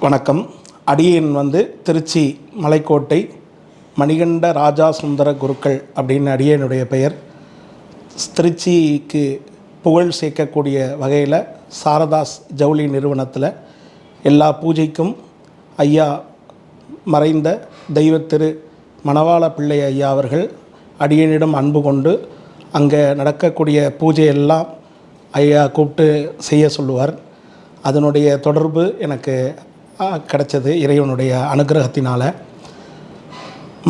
வணக்கம். அடியேன் திருச்சி மலைக்கோட்டை மணிகண்ட ராஜா சுந்தர குருக்கள் அப்படின்னு அடியேனுடைய பெயர். திருச்சிக்கு புகழ் சேர்க்கக்கூடிய வகையில் சாரதாஸ் ஜவுளி நிறுவனத்தில் எல்லா பூஜைக்கும் ஐயா மறைந்த தெய்வத்திரு மணவாள பிள்ளை ஐயா அவர்கள் அடியேனிடம் அன்பு கொண்டு அங்கே நடக்கக்கூடிய பூஜையெல்லாம் ஐயா கூப்பிட்டு செய்ய சொல்லுவார். அதனுடைய தொடர்பு எனக்கு கிடைச்சது இறைவனுடைய அனுகிரகத்தினால்.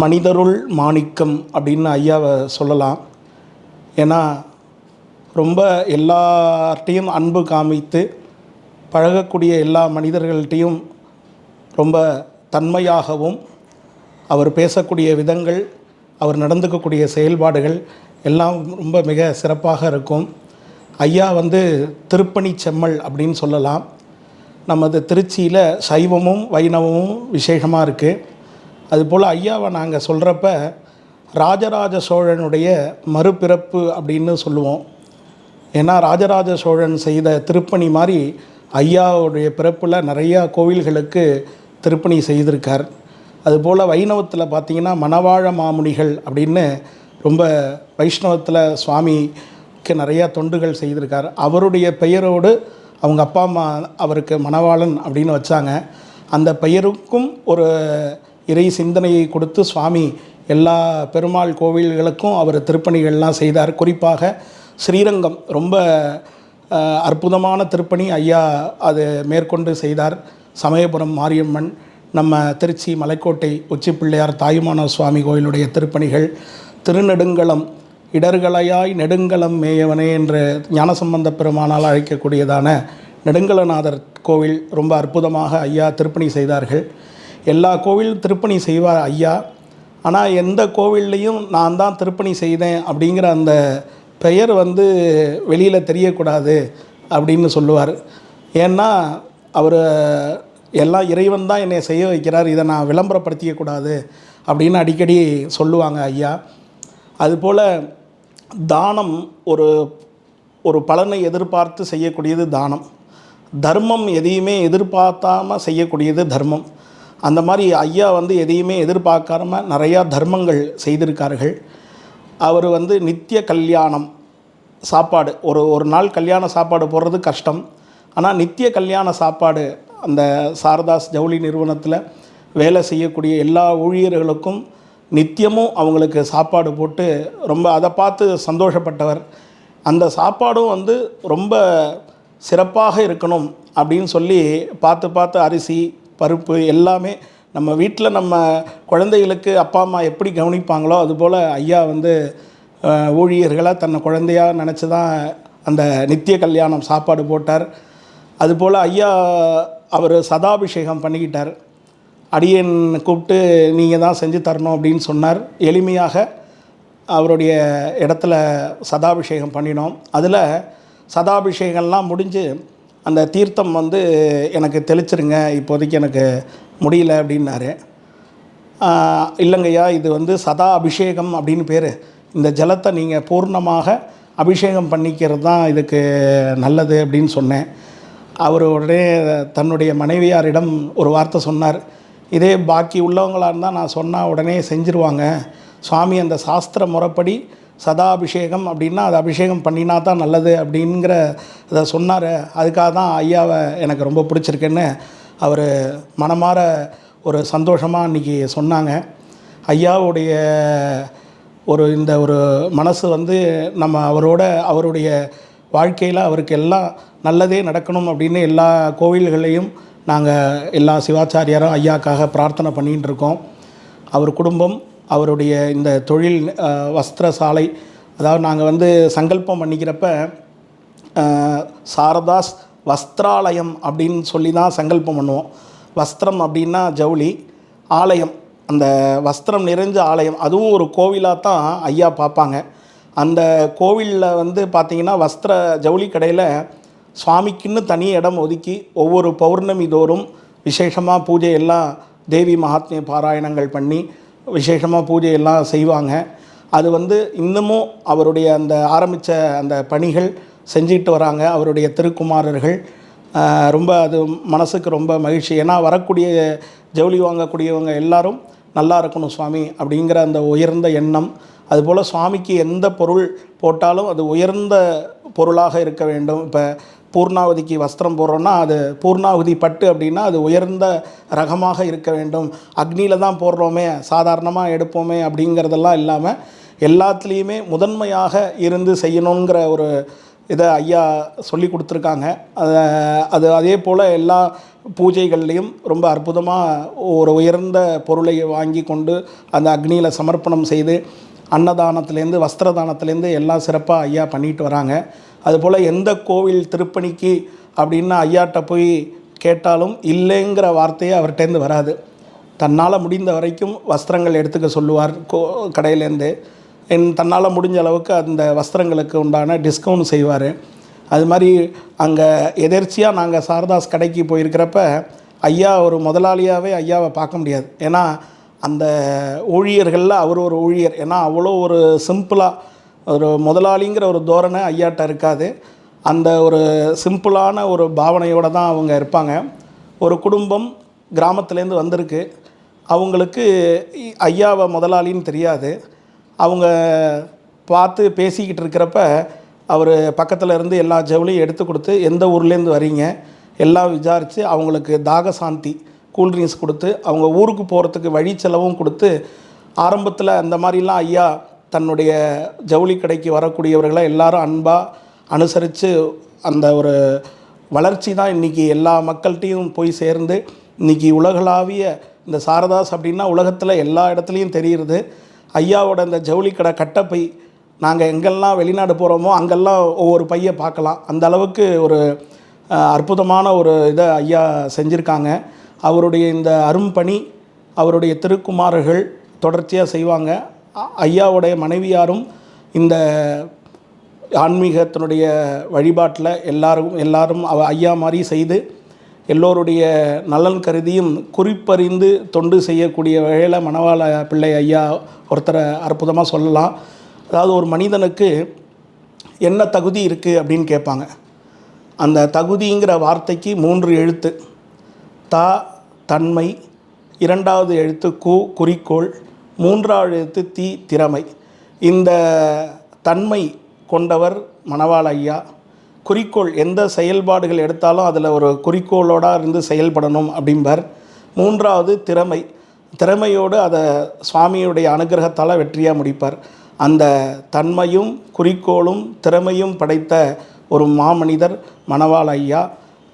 மனிதருள் மாணிக்கம் அப்படின்னு ஐயாவை சொல்லலாம். ஏன்னா ரொம்ப எல்லார்ட்டையும் அன்பு காமித்து பழகக்கூடிய எல்லா மனிதர்கள்ட்டையும் ரொம்ப தன்மையாகவும், அவர் பேசக்கூடிய விதங்கள், அவர் நடந்துக்கக்கூடிய செயல்பாடுகள் எல்லாம் ரொம்ப மிக சிறப்பாக இருக்கும். ஐயா திருப்பணி செம்மல் அப்படின்னு சொல்லலாம். நமது திருச்சியில் சைவமும் வைணவமும் விசேஷமாக இருக்குது. அதுபோல் ஐயாவை நாங்கள் சொல்கிறப்ப ராஜராஜ சோழனுடைய மறுபிறப்பு அப்படின்னு சொல்லுவோம். ஏன்னா ராஜராஜ சோழன் செய்த திருப்பணி மாதிரி ஐயாவுடைய பிறப்பில் நிறையா கோவில்களுக்கு திருப்பணி செய்திருக்கார். அதுபோல் வைணவத்தில் பார்த்திங்கன்னா மணவாழ மாமுனிகள் அப்படின்னு ரொம்ப வைஷ்ணவத்தில் சுவாமிக்கு நிறையா தொண்டுகள் செய்திருக்கார். அவருடைய பெயரோடு அவங்க அப்பா அம்மா அவருக்கு மணவாளன் அப்படின்னு வச்சாங்க. அந்த பெயருக்கும் ஒரு இறை சிந்தனையை கொடுத்து சுவாமி எல்லா பெருமாள் கோவில்களுக்கும் அவர் திருப்பணிகள்லாம் செய்தார். குறிப்பாக ஸ்ரீரங்கம் ரொம்ப அற்புதமான திருப்பணி ஐயா அது மேற்கொண்டு செய்தார். சமயபுரம் மாரியம்மன், நம்ம திருச்சி மலைக்கோட்டை உச்சிப்பிள்ளையார் தாயுமான சுவாமி கோயிலுடைய திருப்பணிகள், திருநெடுங்களம் இடர்களையாய் நெடுங்கலம் மேயவனே என்று ஞானசம்பந்த பெருமானால் அழைக்கக்கூடியதான நெடுங்கலநாதர் கோவில் ரொம்ப அற்புதமாக ஐயா திருப்பணி செய்தார்கள். எல்லா கோவில் திருப்பணி செய்வார் ஐயா. ஆனால் எந்த கோவில்லையும் நான் தான் திருப்பணி செய்தேன் அப்படிங்கிற அந்த பெயர் வெளியில் தெரியக்கூடாது அப்படின்னு சொல்லுவார். ஏன்னா அவர் எல்லாம் இறைவன் தான் என்னை செய்ய வைக்கிறார், இதை நான் விளம்பரப்படுத்திக்கக்கூடாது அப்படின்னு அடிக்கடி சொல்லுவாங்க ஐயா. அதுபோல் தானம் ஒரு பலனை எதிர்பார்த்து செய்யக்கூடியது தானம். தர்மம் எதையுமே எதிர்பார்த்தாமல் செய்யக்கூடியது தர்மம். அந்த மாதிரி ஐயா எதையுமே எதிர்பார்க்காம நிறையா தர்மங்கள் செய்திருக்கார்கள். அவர் நித்திய கல்யாணம் சாப்பாடு, ஒரு நாள் கல்யாண சாப்பாடு போடுறது கஷ்டம். ஆனால் நித்திய கல்யாண சாப்பாடு அந்த சாரதாஸ் ஜவுளி நிறுவனத்தில் வேலை செய்யக்கூடிய எல்லா ஊழியர்களுக்கும் நித்தியமும் அவங்களுக்கு சாப்பாடு போட்டு ரொம்ப அதை பார்த்து சந்தோஷப்பட்டவர். அந்த சாப்பாடும் ரொம்ப சிறப்பாக இருக்கணும் அப்படின்னு சொல்லி பார்த்து அரிசி பருப்பு எல்லாமே நம்ம வீட்டில் நம்ம குழந்தைகளுக்கு அப்பா அம்மா எப்படி கவனிப்பாங்களோ அதுபோல் ஐயா ஊழியர்களை தன்னை குழந்தையாக நினச்சி தான் அந்த நித்திய கல்யாணம் சாப்பாடு போட்டார். அதுபோல் ஐயா அவர் சதாபிஷேகம் பண்ணிக்கிட்டார். அடியேன் கூப்பிட்டு நீங்கள் தான் செஞ்சு தரணும் அப்படின்னு சொன்னார். எளிமையாக அவருடைய இடத்துல சதாபிஷேகம் பண்ணினோம். அதில் சதாபிஷேகம்லாம் முடிஞ்சு அந்த தீர்த்தம் எனக்கு தெளிச்சிருங்க, இப்போதைக்கு எனக்கு முடியல அப்படின்னாரு. இல்லைங்கய்யா, இது சதா அபிஷேகம் அப்படின்னு பேர். இந்த ஜலத்தை நீங்கள் பூர்ணமாக அபிஷேகம் பண்ணிக்கிறது தான் இதுக்கு நல்லது அப்படின்னு சொன்னேன். அவர் உடனே தன்னுடைய மனைவியாரிடம் ஒரு வார்த்தை சொன்னார். இதே பாக்கி உள்ளவங்களாக இருந்தால் நான் சொன்னால் உடனே செஞ்சுருவாங்க. சுவாமி அந்த சாஸ்திர முறைப்படி சதாபிஷேகம் அப்படின்னா அது அபிஷேகம் பண்ணினா தான் நல்லது அப்படிங்கிற அதை சொன்னார். அதுக்காக தான் ஐயாவை எனக்கு ரொம்ப பிடிச்சிருக்குன்னு அவர் மனமாற ஒரு சந்தோஷமாக அன்றைக்கி சொன்னாங்க. ஐயாவுடைய இந்த மனசு நம்ம அவருடைய வாழ்க்கையில் அவருக்கு எல்லாம் நல்லதே நடக்கணும் அப்படின்னு எல்லா கோவில்களையும் நாங்கள் எல்லா சிவாச்சாரியாரும் ஐயாக்காக பிரார்த்தனை பண்ணிகிட்டு இருக்கோம். அவர் குடும்பம், அவருடைய இந்த தொழில் வஸ்திர சாலை, அதாவது நாங்கள் சங்கல்பம் பண்ணிக்கிறப்ப சாரதாஸ் வஸ்திராலயம் அப்படின்னு சொல்லி தான் சங்கல்பம் பண்ணுவோம். வஸ்திரம் அப்படின்னா ஜவுளி, ஆலயம் அந்த வஸ்திரம் நிறைஞ்ச ஆலயம், அதுவும் ஒரு கோவிலாக தான் ஐயா பார்ப்பாங்க. அந்த கோவிலில் பார்த்திங்கன்னா வஸ்திர ஜவுளி கடையில் சுவாமிக்குன்னு தனி இடம் ஒதுக்கி ஒவ்வொரு பௌர்ணமி தோறும் விசேஷமாக பூஜையெல்லாம் தேவி மகாத்மிய பாராயணங்கள் பண்ணி விசேஷமாக பூஜையெல்லாம் செய்வாங்க. அது இன்னமும் அவருடைய அந்த ஆரம்பித்த அந்த பணிகள் செஞ்சிட்டு வராங்க. அவருடைய திருக்குமாரர்கள் ரொம்ப அது மனசுக்கு ரொம்ப மகிழ்ச்சி. ஏன்னா வரக்கூடிய ஜவுளி வாங்கக்கூடியவங்க எல்லாரும் நல்லா இருக்கணும் சுவாமி அப்படிங்கிற அந்த உயர்ந்த எண்ணம். அதுபோல் சுவாமிக்கு எந்த பொருள் போட்டாலும் அது உயர்ந்த பொருளாக இருக்க வேண்டும். இப்போ பூர்ணாவதிக்கு வஸ்திரம் போடுறோன்னா அது பூர்ணாவதி பட்டு அப்படின்னா அது உயர்ந்த ரகமாக இருக்க வேண்டும். அக்னியில் தான் போடுறோமே, சாதாரணமாக எடுப்போமே அப்படிங்கிறதெல்லாம் இல்லாமல் எல்லாத்துலேயுமே முதன்மையாக இருந்து செய்யணுங்கிற ஒரு இதை ஐயா சொல்லி கொடுத்துருக்காங்க. அது அதே போல் எல்லா பூஜைகள்லேயும் ரொம்ப அற்புதமாக ஒரு உயர்ந்த பொருளை வாங்கி கொண்டு அந்த அக்னியில் சமர்ப்பணம் செய்து அன்னதானத்துலேருந்து வஸ்திரதானத்துலேருந்து எல்லாம் சிறப்பாக ஐயா பண்ணிட்டு வராங்க. அதுபோல் எந்த கோவில் திருப்பணிக்கு அப்படின்னு ஐயாட்ட போய் கேட்டாலும் இல்லைங்கிற வார்த்தையே அவர்கிட்டேருந்து வராது. தன்னால் முடிந்த வரைக்கும் வஸ்திரங்கள் எடுத்துக்க சொல்லுவார் கடையிலேருந்து. தன்னால் முடிஞ்ச அளவுக்கு அந்த வஸ்திரங்களுக்கு உண்டான டிஸ்கவுண்ட் செய்வார். அது மாதிரி அங்கே எதேர்ச்சியாக நாங்கள் சாரதாஸ் கடைக்கு போயிருக்கிறப்ப ஐயா ஒரு முதலாளியாகவே ஐயாவை பார்க்க முடியாது. ஏன்னா அந்த ஊழியர்களில் அவர் ஒரு ஊழியர். ஏன்னா அவ்வளோ ஒரு சிம்பிளாக ஒரு முதலாளிங்கிற ஒரு தோரணை ஐயாட்ட இருக்காது. அந்த ஒரு சிம்பிளான ஒரு பாவனையோடு தான் அவங்க இருப்பாங்க. ஒரு குடும்பம் கிராமத்துலேருந்து வந்திருக்கு. அவங்களுக்கு ஐயாவை முதலாளின்னு தெரியாது. அவங்க பார்த்து பேசிக்கிட்டு இருக்கிறப்ப அவர் பக்கத்தில் இருந்து எல்லா ஜவுளியும் எடுத்து கொடுத்து எந்த ஊர்லேருந்து வரீங்க எல்லாம் விசாரித்து அவங்களுக்கு தாக சாந்தி கூல்ட்ரிங்க்ஸ் கொடுத்து அவங்க ஊருக்கு போகிறதுக்கு வழி செலவும் கொடுத்து ஆரம்பத்தில் அந்த மாதிரிலாம் ஐயா தன்னுடைய ஜவுளி கடைக்கு வரக்கூடியவர்களை எல்லாரும் அன்பாக அனுசரித்து அந்த ஒரு வளர்ச்சி தான் இன்றைக்கி எல்லா மக்கள்கிட்டையும் போய் சேர்ந்து இன்றைக்கி உலகளாவிய இந்த சாரதாஸ் அப்படின்னா உலகத்தில் எல்லா இடத்துலையும் தெரிகிறது. ஐயாவோட இந்த ஜவுளி கடை கட்டப்பை நாங்கள் எங்கெல்லாம் வெளிநாடு போகிறோமோ அங்கெல்லாம் ஒவ்வொரு பையை பார்க்கலாம். அந்த அளவுக்கு ஒரு அற்புதமான ஒரு இதை ஐயா செஞ்சுருக்காங்க. அவருடைய இந்த அரும்பணி அவருடைய திருக்குமாரர்கள் தொடர்ச்சியாக செய்வாங்க. ஐயாவுடைய மனைவியாரும் இந்த ஆன்மீகத்தினுடைய வழிபாட்டில் எல்லாரும் ஐயா மாதிரி செய்து எல்லோருடைய நலன் கருதியும் குறிப்பறிந்து தொண்டு செய்யக்கூடிய வகையில் மணவாள பிள்ளை ஐயா ஒருத்தரை அற்புதமாக சொல்லலாம். அதாவது ஒரு மனிதனுக்கு என்ன தகுதி இருக்குது அப்படின்னு கேட்பாங்க. அந்த தகுதிங்கிற வார்த்தைக்கு 3 எழுத்து. தா தன்மை, 2வது எழுத்து கு குறிக்கோள், 3வது எழுத்து தி திறமை. இந்த தன்மை கொண்டவர் மணவாள ஐயா. குறிக்கோள் எந்த செயல்பாடுகள் எடுத்தாலும் அதில் ஒரு குறிக்கோளோடு இருந்து செயல்படணும் அப்படிம்பார். 3வது திறமை. திறமையோடு அதை சுவாமியுடைய அனுகிரகத்தால் வெற்றியாக முடிப்பார். அந்த தன்மையும் குறிக்கோளும் திறமையும் படைத்த ஒரு மாமனிதர் மணவாள ஐயா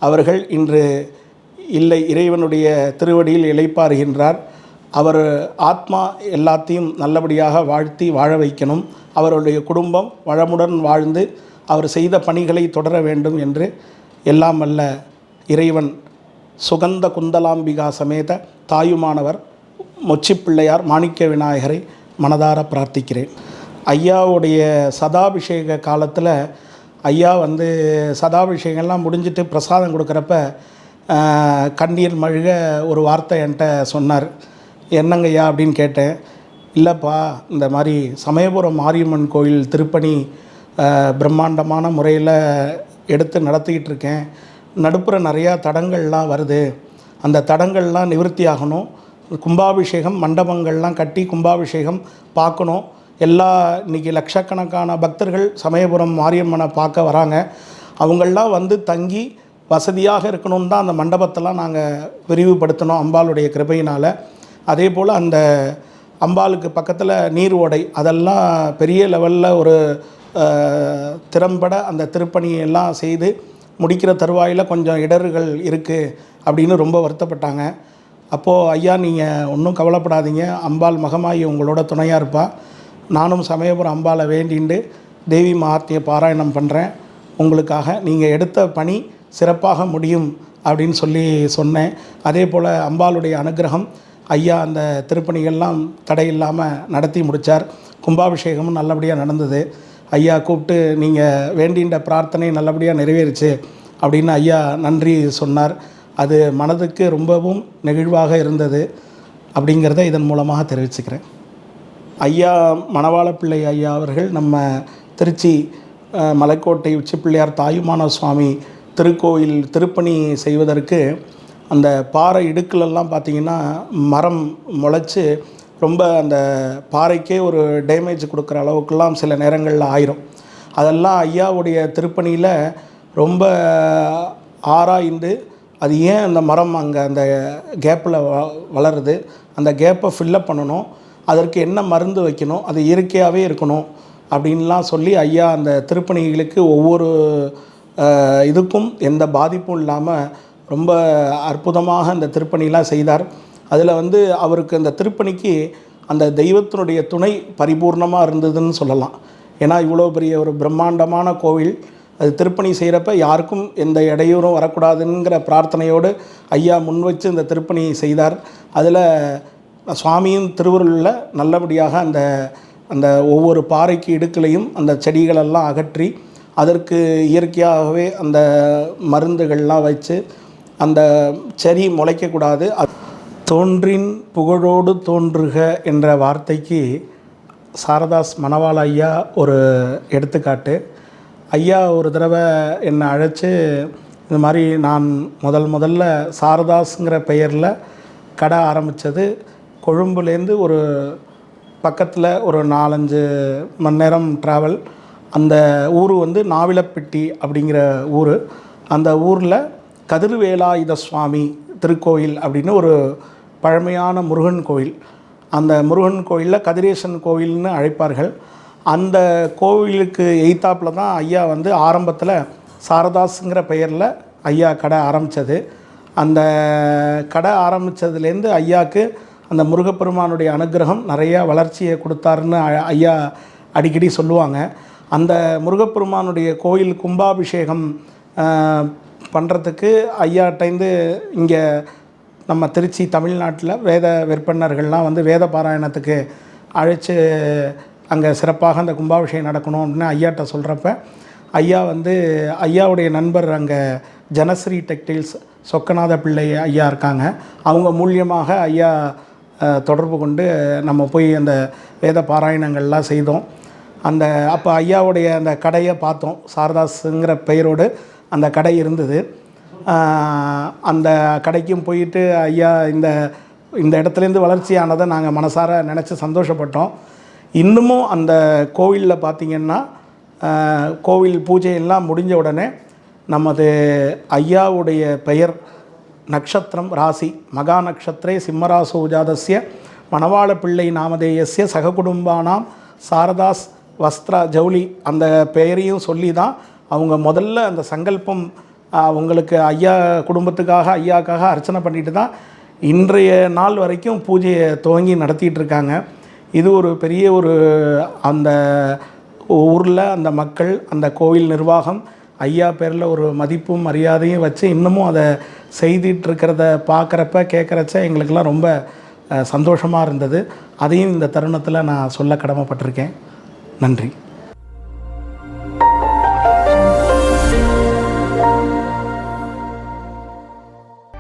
அவர்கள் இன்று இல்லை, இறைவனுடைய திருவடியில் இளைப்பாறுகின்றார். அவர் ஆத்மா எல்லாத்தையும் நல்லபடியாக வாழ்த்தி வாழ வைக்கணும். அவருடைய குடும்பம் வளமுடன் வாழ்ந்து அவர் செய்த பணிகளை தொடர வேண்டும் என்று எல்லாம் வல்ல இறைவன் சுகந்த குந்தலாம்பிகா சமேத தாயுமானவர் மொச்சிப்பிள்ளையார் மாணிக்க விநாயகரை மனதார பிரார்த்திக்கிறேன். ஐயாவுடைய சதாபிஷேக காலத்தில் ஐயா சதாபிஷேகம்லாம் முடிஞ்சிட்டு பிரசாதம் கொடுக்குறப்ப கண்ணீர் மழுக ஒரு வார்த்தை என்கிட்ட சொன்னார். என்னங்கய்யா அப்படின்னு கேட்டேன். இல்லைப்பா, இந்த மாதிரி சமயபுரம் மாரியம்மன் கோயில் திருப்பணி பிரம்மாண்டமான முறையில் எடுத்து நடத்திக்கிட்டு இருக்கேன். நடுப்புற நிறையா தடங்கள்லாம் வருது. அந்த தடங்கள்லாம் நிவர்த்தி ஆகணும். கும்பாபிஷேகம் மண்டபங்கள்லாம் கட்டி கும்பாபிஷேகம் பார்க்கணும். இன்றைக்கி லட்சக்கணக்கான பக்தர்கள் சமயபுரம் மாரியம்மனை பார்க்க வராங்க. அவங்களாம் தங்கி வசதியாக இருக்கணும்னு தான் அந்த மண்டபத்தெல்லாம் நாங்கள் விரிவுபடுத்தணும் அம்பாளுடைய கிருபையினால். அதே போல் அந்த அம்பாளுக்கு பக்கத்தில் நீர் ஓடை அதெல்லாம் பெரிய லெவலில் ஒரு திறம்பட அந்த திருப்பணியெல்லாம் செய்து முடிக்கிற தருவாயில் கொஞ்சம் இடர்கள் இருக்குது அப்படின்னு ரொம்ப வருத்தப்பட்டாங்க. அப்போது ஐயா, நீங்கள் ஒன்றும் கவலைப்படாதீங்க, அம்பாள் மகமாயி உங்களோட துணையாக இருப்பா. நானும் சமயபுரம் அம்பாளை வேண்டிண்டு தேவி மகாத்மிய பாராயணம் பண்ணுறேன். உங்களுக்காக நீங்கள் எடுத்த பணி சிறப்பாக முடியும் அப்படின்னு சொல்லி சொன்னேன். அதே போல் அம்பாளுடைய அனுகிரகம் ஐயா அந்த திருப்பணிகள்லாம் தடையில்லாமல் நடத்தி முடித்தார். கும்பாபிஷேகமும் நல்லபடியாக நடந்தது. ஐயா கூப்பிட்டு நீங்கள் வேண்டின்ற பிரார்த்தனை நல்லபடியாக நிறைவேறிச்சு அப்படின்னு ஐயா நன்றி சொன்னார். அது மனதுக்கு ரொம்பவும் நெகிழ்வாக இருந்தது அப்படிங்கிறத இதன் மூலமாக தெரிவிச்சுக்கிறேன். ஐயா மணவாள பிள்ளை ஐயா அவர்கள் நம்ம திருச்சி மலைக்கோட்டை உச்சிப்பிள்ளையார் தாயுமான சுவாமி திருக்கோயில் திருப்பணி செய்வதற்கு அந்த பாறை இடுக்கிலெல்லாம் பார்த்திங்கன்னா மரம் முளைச்சி ரொம்ப அந்த பாறைக்கே ஒரு டேமேஜ் கொடுக்குற அளவுக்குலாம் சில நேரங்களில் ஆயிரும். அதெல்லாம் ஐயாவுடைய திருப்பணியில் ரொம்ப ஆராய்ந்து அது ஏன் அந்த மரம் அங்கே அந்த கேப்பில் வளருது, அந்த கேப்பை ஃபில்லப் பண்ணணும், அதற்கு என்ன மருந்து வைக்கணும், அது இயற்கையாகவே இருக்கணும் அப்படின்லாம் சொல்லி ஐயா அந்த திருப்பணிகளுக்கு ஒவ்வொரு இதுக்கும் எந்த பாதிப்பும் இல்லாமல் ரொம்ப அற்புதமாக அந்த திருப்பணிலாம் செய்தார். அதில் அவருக்கு அந்த திருப்பணிக்கு அந்த தெய்வத்தினுடைய துணை பரிபூர்ணமாக இருந்ததுன்னு சொல்லலாம். ஏன்னா இவ்வளோ பெரிய ஒரு பிரம்மாண்டமான கோவில், அது திருப்பணி செய்கிறப்ப யாருக்கும் எந்த இடையூறும் வரக்கூடாதுங்கிற பிரார்த்தனையோடு ஐயா முன் வச்சு இந்த திருப்பணி செய்தார். அதில் சுவாமியின் திருவருளில் நல்லபடியாக அந்த அந்த ஒவ்வொரு பாறைக்கு இடுக்களையும் அந்த செடிகளெல்லாம் அகற்றி அதற்கு இயற்கையாகவே அந்த மருந்துகள்லாம் வச்சு அந்த செடி முளைக்கக்கூடாது. தோன்றின் புகழோடு தோன்றுக என்ற வார்த்தைக்கு சாரதாஸ் மணவாள ஐயா ஒரு எடுத்துக்காட்டு. ஐயா ஒரு தடவை என்னை அழைச்சி இந்த மாதிரி நான் முதல்ல சாரதாஸுங்கிற பெயரில் கடை ஆரம்பித்தது கொழும்புலேருந்து ஒரு பக்கத்தில் ஒரு 4-5 மணி நேரம் ட்ராவல். அந்த ஊர் நாவிலப்பிட்டி அப்படிங்கிற ஊர். அந்த ஊரில் கதிர்வேலாயுத சுவாமி திருக்கோயில் அப்படின்னு ஒரு பழமையான முருகன் கோயில். அந்த முருகன் கோயிலில் கதிரேசன் கோயில்னு அழைப்பார்கள். அந்த கோவிலுக்கு எய்த்தாப்பில் தான் ஐயா ஆரம்பத்தில் சாரதாஸுங்கிற பெயரில் ஐயா கடை ஆரம்பித்தது. அந்த கடை ஆரம்பித்ததுலேருந்து ஐயாவுக்கு அந்த முருகப்பெருமானுடைய அனுகிரகம் நிறையா வளர்ச்சியை கொடுத்தாருன்னு ஐயா அடிக்கடி சொல்லுவாங்க. அந்த முருகப்பெருமானுடைய கோயில் கும்பாபிஷேகம் பண்ணுறதுக்கு ஐயாட்டேந்து இங்கே நம்ம திருச்சி தமிழ்நாட்டில் வேத விற்பனர்கள்லாம் வேத பாராயணத்துக்கு அழைச்சி அங்கே சிறப்பாக அந்த கும்பாபிஷேகம் நடக்கணும் அப்படின்னு ஐயாட்ட சொல்கிறப்ப ஐயா ஐயாவுடைய நண்பர் அங்கே ஜனஸ்ரீ டெக்டைல்ஸ் சொக்கநாத பிள்ளை ஐயா இருக்காங்க. அவங்க மூலியமாக ஐயா தொடர்பு கொண்டு நம்ம போய் அந்த வேத பாராயணங்கள்லாம் செய்தோம். அப்போ ஐயாவுடைய அந்த கடையை பார்த்தோம். சாரதாஸுங்கிற பெயரோடு அந்த கடை இருந்தது. அந்த கடைக்கும் போயிட்டு ஐயா இந்த இடத்துலேருந்து வளர்ச்சியானதை நாங்கள் மனசார நினச்சி சந்தோஷப்பட்டோம். இன்னமும் அந்த கோவிலில் பார்த்திங்கன்னா கோவில் பூஜையெல்லாம் முடிஞ்ச உடனே நமது ஐயாவுடைய பெயர் நக்ஷத்திரம் ராசி மகா நக்ஷத்திரே சிம்மராசோ ஜாதஸ்ய மணவாள பிள்ளை நாமதேயஸ்ய சககுடும்பானாம் சாரதாஸ் வஸ்திரா ஜவுளி அந்த பெயரையும் சொல்லி தான் அவங்க முதல்ல அந்த சங்கல்பம் அவங்களுக்கு ஐயா குடும்பத்துக்காக ஐயாக்காக அர்ச்சனை பண்ணிட்டு தான் இன்றைய நாள் வரைக்கும் பூஜையை துவங்கி நடத்திட்டு இருக்காங்க. இது ஒரு பெரிய ஒரு அந்த ஊரில் அந்த மக்கள் அந்த கோவில் நிர்வாகம் ஐயா பேரில் ஒரு மதிப்பும் மரியாதையும் வச்சு இன்னமும் அதை செய்திட்ருக்கிறத பார்க்குறப்ப கேட்குறச்ச எங்களுக்கெல்லாம் ரொம்ப சந்தோஷமாக இருந்தது. அதையும் இந்த தருணத்தில் நான் சொல்ல கடமைப்பட்டிருக்கேன். நன்றி.